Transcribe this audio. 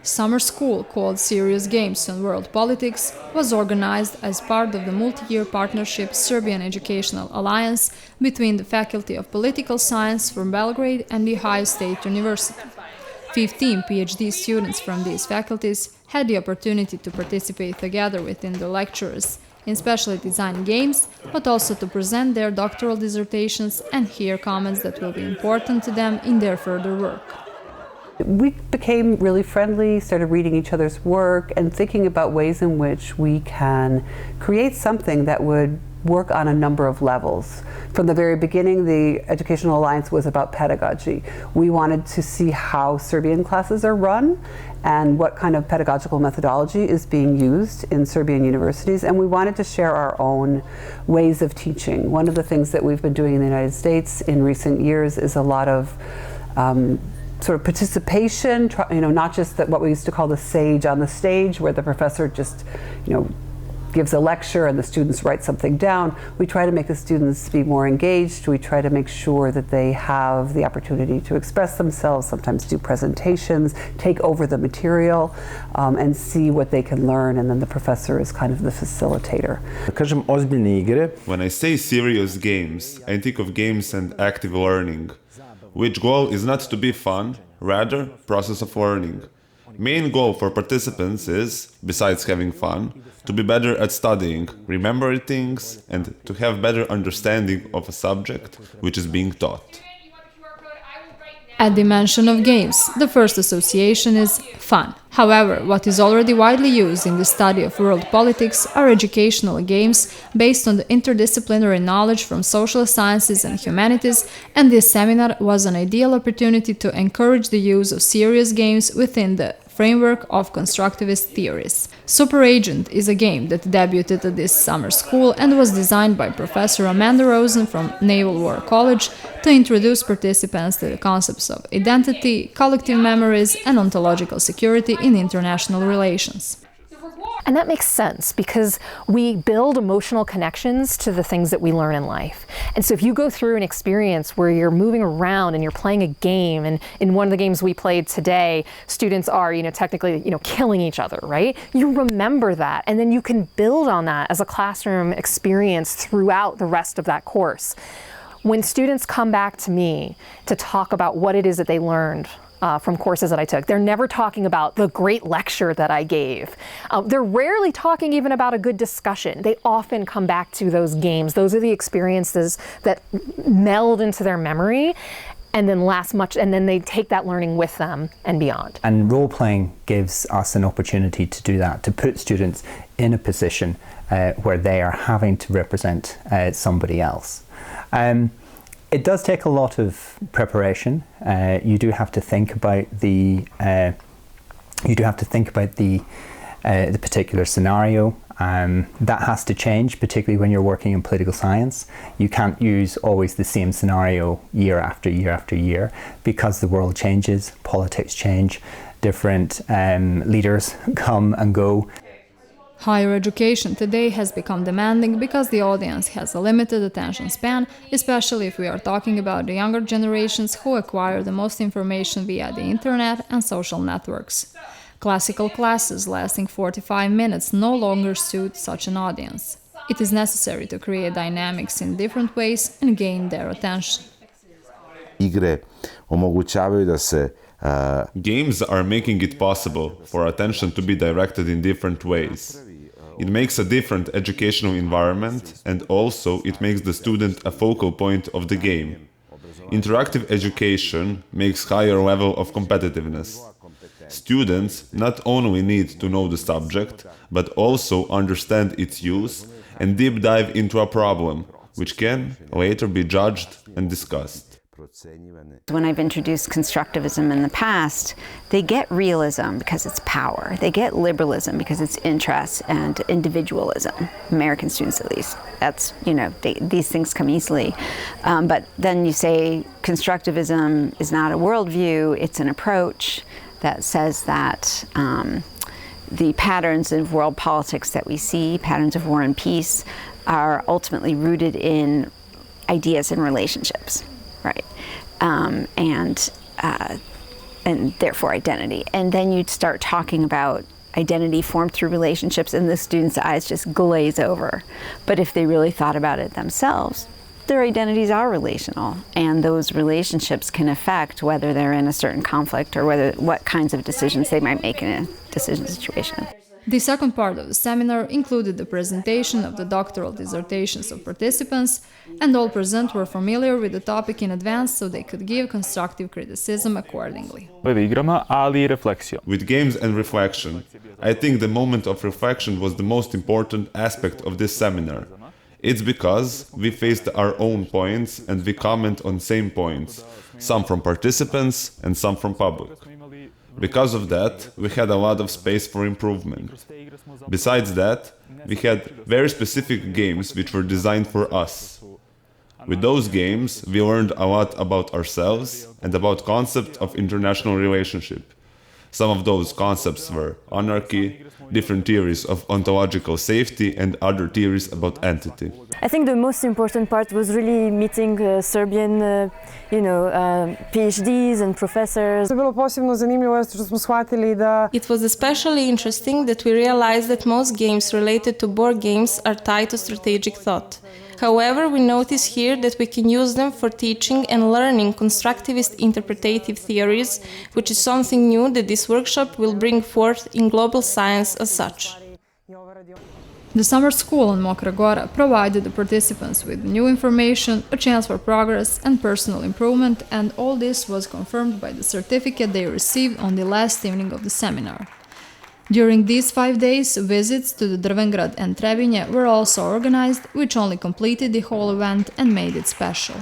summer school called Serious Games on World Politics was organized as part of the multi-year partnership Serbian Educational Alliance between the Faculty of Political Science from Belgrade and the Ohio State University. 15 PhD students from these faculties had the opportunity to participate together within the lectures in specially designed games, but also to present their doctoral dissertations and hear comments that will be important to them in their further work. We became really friendly, started reading each other's work and thinking about ways in which we can create something that would work on a number of levels. From the very beginning, the Educational Alliance was about pedagogy. We wanted to see how Serbian classes are run and what kind of pedagogical methodology is being used in Serbian universities, and we wanted to share our own ways of teaching. One of the things that we've been doing in the United States in recent years is a lot of sort of participation, not just what we used to call the sage on the stage, where the professor just, gives a lecture and the students write something down. We try to make the students be more engaged. We try to make sure that they have the opportunity to express themselves, sometimes do presentations, take over the material, and see what they can learn, and then the professor is kind of the facilitator. When I say serious games, I think of games and active learning, which goal is not to be fun, rather process of learning. Main goal for participants is, besides having fun, to be better at studying, remembering things, and to have better understanding of a subject which is being taught. At the mention of games, the first association is fun. However, what is already widely used in the study of world politics are educational games based on the interdisciplinary knowledge from social sciences and humanities, and this seminar was an ideal opportunity to encourage the use of serious games within the framework of constructivist theories. Super Agent is a game that debuted at this summer school and was designed by Professor Amanda Rosen from Naval War College to introduce participants to the concepts of identity, collective memories, and ontological security in international relations. And that makes sense because we build emotional connections to the things that we learn in life. And so if you go through an experience where you're moving around and you're playing a game, and in one of the games we played today, students are, technically, killing each other, right? You remember that, and then you can build on that as a classroom experience throughout the rest of that course. When students come back to me to talk about what it is that they learned from courses that I took, they're never talking about the great lecture that I gave. They're rarely talking even about a good discussion. They often come back to those games. Those are the experiences that meld into their memory and then they take that learning with them and beyond. And role-playing gives us an opportunity to do that, to put students in a position where they are having to represent somebody else. It does take a lot of preparation. You do have to think about the particular scenario. That has to change, particularly when you're working in political science. You can't use always the same scenario year after year after year because the world changes, politics change, different leaders come and go. Higher education today has become demanding because the audience has a limited attention span, especially if we are talking about the younger generations who acquire the most information via the internet and social networks. Classical classes lasting 45 minutes no longer suit such an audience. It is necessary to create dynamics in different ways and gain their attention. Games are making it possible for attention to be directed in different ways. It makes a different educational environment, and also it makes the student a focal point of the game. Interactive education makes higher level of competitiveness. Students not only need to know the subject, but also understand its use and deep dive into a problem, which can later be judged and discussed. When I've introduced constructivism in the past, they get realism because it's power. They get liberalism because it's interest and individualism. American students, at least. That's, these things come easily. But then you say constructivism is not a worldview, it's an approach that says that the patterns of world politics that we see, patterns of war and peace, are ultimately rooted in ideas and relationships. Right. and therefore identity. And then you'd start talking about identity formed through relationships, and the students' eyes just glaze over. But if they really thought about it themselves, their identities are relational, and those relationships can affect whether they're in a certain conflict or what kinds of decisions they might make in a decision situation. The second part of the seminar included the presentation of the doctoral dissertations of participants, and all present were familiar with the topic in advance so they could give constructive criticism accordingly. With games and reflection, I think the moment of reflection was the most important aspect of this seminar. It's because we faced our own points and we comment on same points, some from participants and some from public. Because of that, we had a lot of space for improvement. Besides that, we had very specific games which were designed for us. With those games, we learned a lot about ourselves and about concept of international relationship. Some of those concepts were anarchy, different theories of ontological safety, and other theories about entity. I think the most important part was really meeting Serbian, PhDs and professors. It was especially interesting that we realized that most games related to board games are tied to strategic thought. However, we notice here that we can use them for teaching and learning constructivist interpretative theories, which is something new that this workshop will bring forth in global science as such. The summer school in Mokra Gora provided the participants with new information, a chance for progress and personal improvement, and all this was confirmed by the certificate they received on the last evening of the seminar. During these 5 days, visits to the Drvengrad and Trebinje were also organized, which only completed the whole event and made it special.